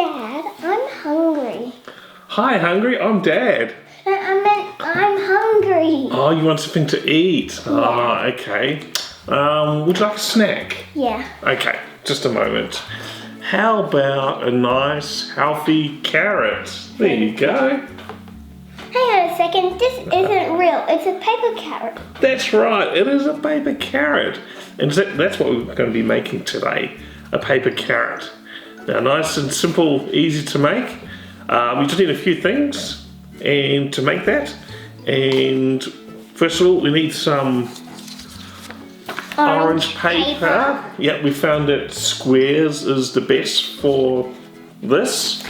Dad, I'm hungry. Hi, hungry? I'm Dad. I meant I'm hungry. Oh, you want something to eat? Yeah. Ah, okay. Would you like a snack? Yeah. Okay, just a moment. How about a nice, healthy carrot? There you go. Hang on a second, this isn't real. It's a paper carrot. That's right, it is a paper carrot. And that's what we're going to be making today, a paper carrot. Now, nice and simple, easy to make. We just need a few things and to make that. And first of all, we need some orange paper. Yeah, we found that squares is the best for this.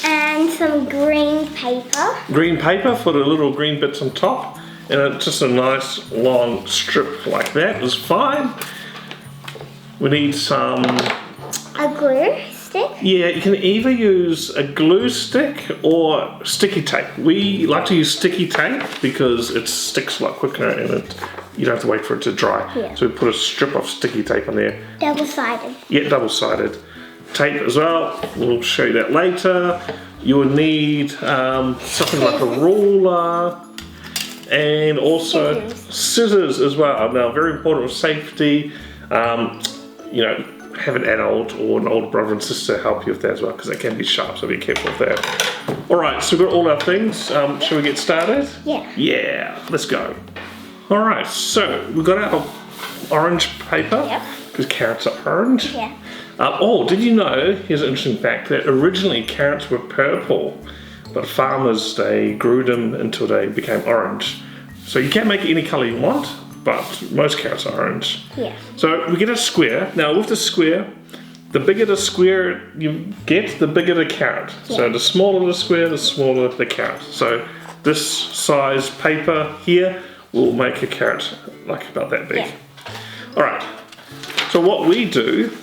And some green paper. Green paper for the little green bits on top. And just a nice long strip like that is fine. We need some... A glue stick. Yeah, you can either use a glue stick or sticky tape. We like to use sticky tape because it sticks a lot quicker and you don't have to wait for it to dry. Yeah. So we put a strip of sticky tape on there. Double-sided. Yeah, double-sided. Tape as well. We'll show you that later. You will need something like a ruler and also scissors as well. Now, very important with safety. You know, have an adult or an older brother and sister help you with that as well because they can be sharp, so be careful with that. All right, so we've got all our things. Shall we get started? Yeah. Yeah, let's go. All right, so we've got our orange paper. Yep. Because carrots are orange. Yeah. Oh, did you know, here's an interesting fact, that originally carrots were purple, but farmers, they grew them until they became orange. So you can make it any colour you want, but most carrots are orange. Yeah. So we get a square. Now with the square, the bigger the square you get, the bigger the carrot. Yeah. So the smaller the square, the smaller the carrot. So this size paper here will make a carrot like about that big. Yeah. All right. So what we do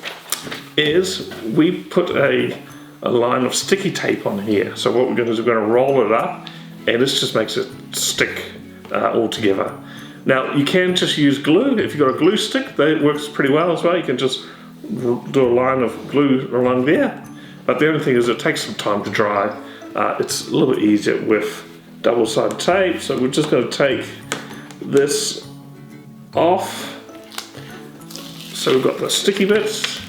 is we put a line of sticky tape on here. So what we're going to do is we're going to roll it up and this just makes it stick all together. Now you can just use glue. If you've got a glue stick, that works pretty well as well. You can just do a line of glue along there. But the only thing is it takes some time to dry. It's a little bit easier with double-sided tape. So we're just going to take this off. So we've got the sticky bits.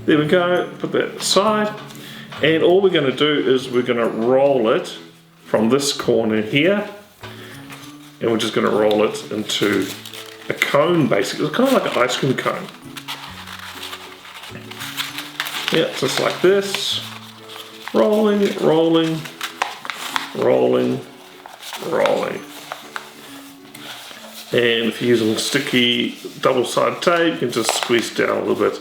There we go, put that aside. And all we're going to do is we're going to roll it from this corner here. And we're just going to roll it into a cone, basically. It's kind of like an ice cream cone. Yeah, just like this. Rolling, rolling, rolling, rolling. And if you're using sticky double-sided tape, you can just squeeze down a little bit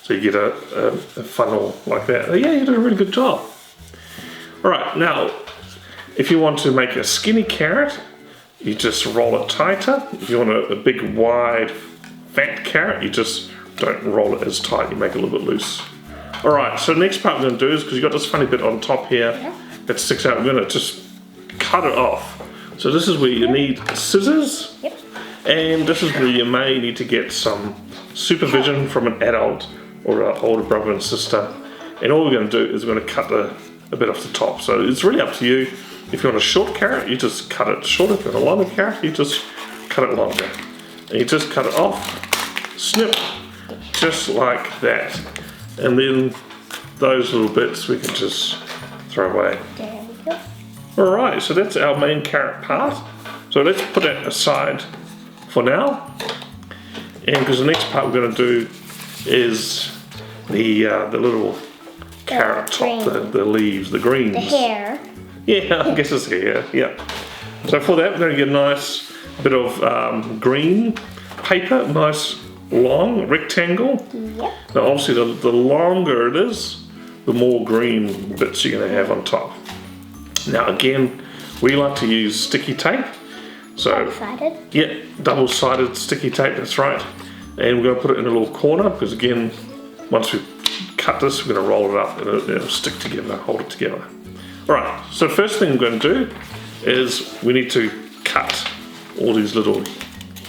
so you get a funnel like that. Oh, yeah, you did a really good job. All right, now, if you want to make a skinny carrot, you just roll it tighter. If you want a big, wide, fat carrot, you just don't roll it as tight. You make it a little bit loose. All right, so the next part we're going to do is, because you've got this funny bit on top here that sticks out, we're going to just cut it off. So this is where you need scissors. Yep. And this is where you may need to get some supervision from an adult or an older brother and sister. And all we're going to do is we're going to cut a bit off the top. So it's really up to you. If you want a short carrot, you just cut it shorter. If you want a longer carrot, you just cut it longer. And you just cut it off, snip, just like that. And then those little bits we can just throw away. There we go. Alright, so that's our main carrot part. So let's put that aside for now. And because the next part we're going to do is the little carrot top, the leaves, the greens. The hair. Yeah, I guess it's hair, yeah. So for that we're going to get a nice bit of green paper, nice long rectangle. Yep. Now obviously the longer it is, the more green bits you're going to have on top. Now again, we like to use sticky tape. So, Double-sided? Yeah, double-sided sticky tape, that's right. And we're going to put it in a little corner because again, once we cut this, we're going to roll it up and it'll stick together, hold it together. Alright, so first thing we're going to do is we need to cut all these little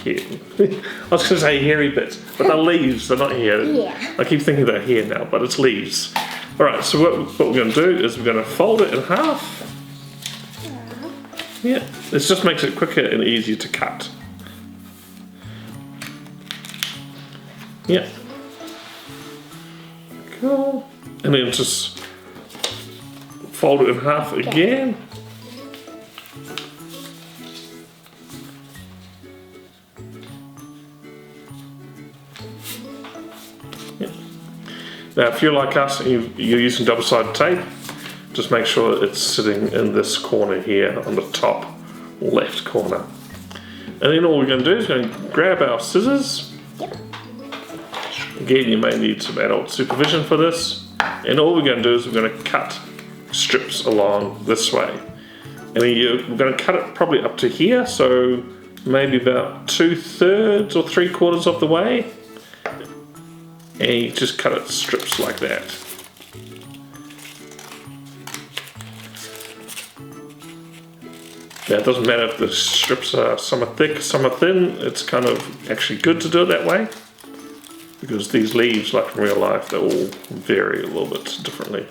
hair. I was going to say hairy bits, but they're leaves, they're not hair. Yeah. I keep thinking they're hair now, but it's leaves. Alright, so what we're going to do is we're going to fold it in half. Yeah, this just makes it quicker and easier to cut. Yeah. Cool. And then just fold it in half again. Yeah. Now, if you're like us and you're using double-sided tape, just make sure it's sitting in this corner here on the top left corner. And then all we're going to do is going to grab our scissors. Yep. Again, you may need some adult supervision for this. And all we're going to do is we're going to cut strips along this way. And then we're going to cut it probably up to here, so maybe about 2/3 or 3/4 of the way. And you just cut it strips like that. Now, it doesn't matter if the strips are some are thick, some are thin. It's kind of actually good to do it that way, because these leaves, like in real life, they all vary a little bit differently.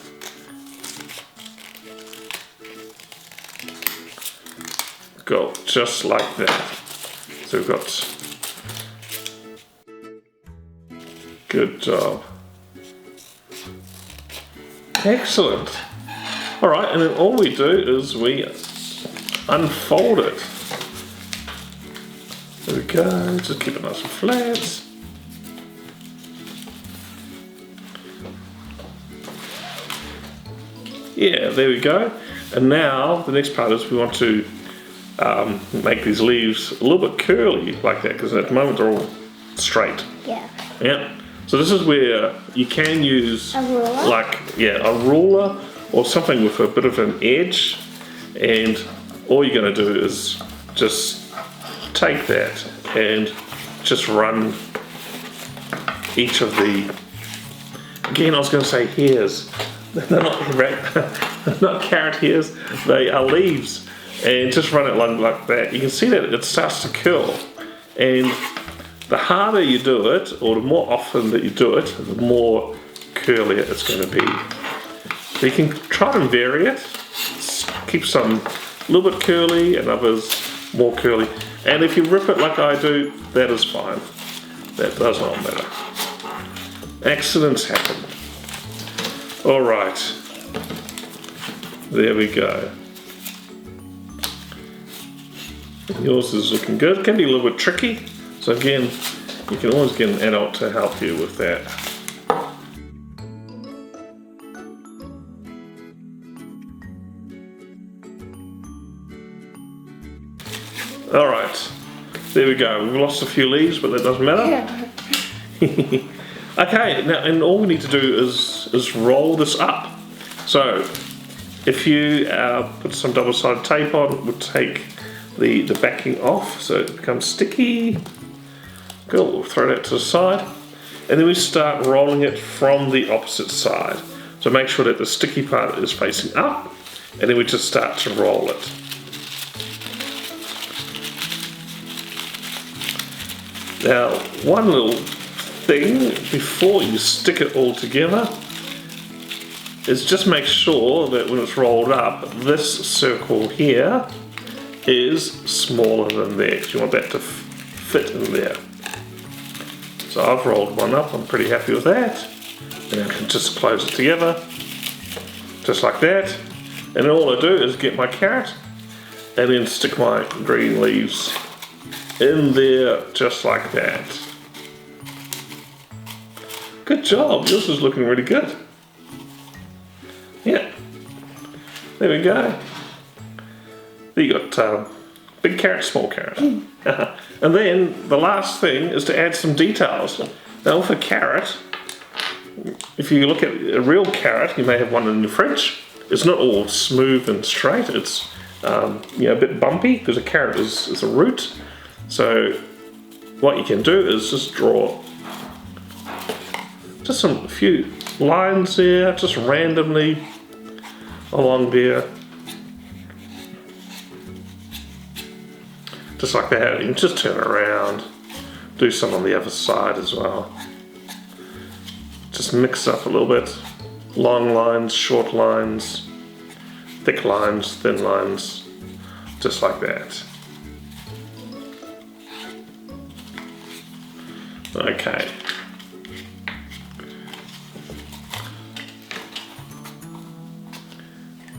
Go just like that. So we've got. Good job. Excellent. All right, and then all we do is we unfold it. There we go, just keep it nice and flat. Yeah, there we go. And now the next part is we want to make these leaves a little bit curly like that, because at the moment they're all straight. Yeah. Yeah. So this is where you can use A ruler? a ruler or something with a bit of an edge, and all you're going to do is just take that and just run each of the, again I was going to say hairs, they're not carrot hairs, they are leaves, and just run it like that. You can see that it starts to curl, and the harder you do it, or the more often that you do it, the more curlier it's going to be. So you can try and vary it, keep some a little bit curly and others more curly. And if you rip it like I do, that is fine. That does not matter. Accidents happen. All right. There we go. Yours is looking good. It can be a little bit tricky. So again, you can always get an adult to help you with that. All right, there we go. We've lost a few leaves, but that doesn't matter. Yeah. Okay, now, and all we need to do is roll this up. So, if you put some double-sided tape on, we'll take the backing off so it becomes sticky. Cool, we'll throw that to the side. And then we start rolling it from the opposite side. So make sure that the sticky part is facing up, and then we just start to roll it. Now, one little thing before you stick it all together is just make sure that when it's rolled up, this circle here is smaller than that. You want that to fit in there. So I've rolled one up, I'm pretty happy with that. And I can just close it together, just like that. And then all I do is get my carrot and then stick my green leaves in there, just like that. Good job, yours is looking really good. Yeah, there we go. There you got big carrot, small carrot. And then the last thing is to add some details. Now with a carrot, if you look at a real carrot, you may have one in the fridge. It's not all smooth and straight. It's a bit bumpy because a carrot is a root. So what you can do is just draw just a few lines there, just randomly along there. Just like that. You can just turn it around, do some on the other side as well. Just mix up a little bit. long lines, short lines, thick lines, thin lines, just like that. Okay.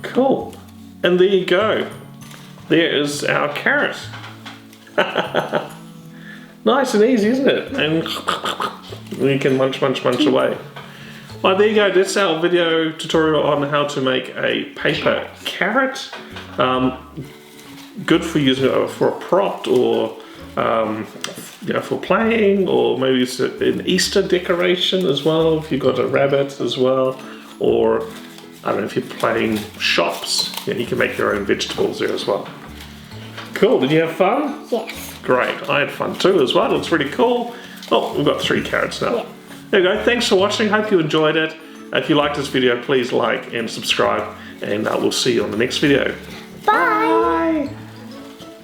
Cool. And there you go. There is our carrot. Nice and easy, isn't it? And we can munch away. Well, there you go. That's our video tutorial on how to make a paper carrot. Good for using it for a prop or for playing, or maybe it's an Easter decoration as well if you've got a rabbit as well, or I don't know, if you're playing shops, you can make your own vegetables there as well. Cool, did you have fun? Yes. Great, I had fun too as well. It's really cool. Oh, we've got 3 carrots now. Yeah. There you go, thanks for watching, hope you enjoyed it. If you liked this video, please like and subscribe, and we'll see you on the next video. Bye. Bye.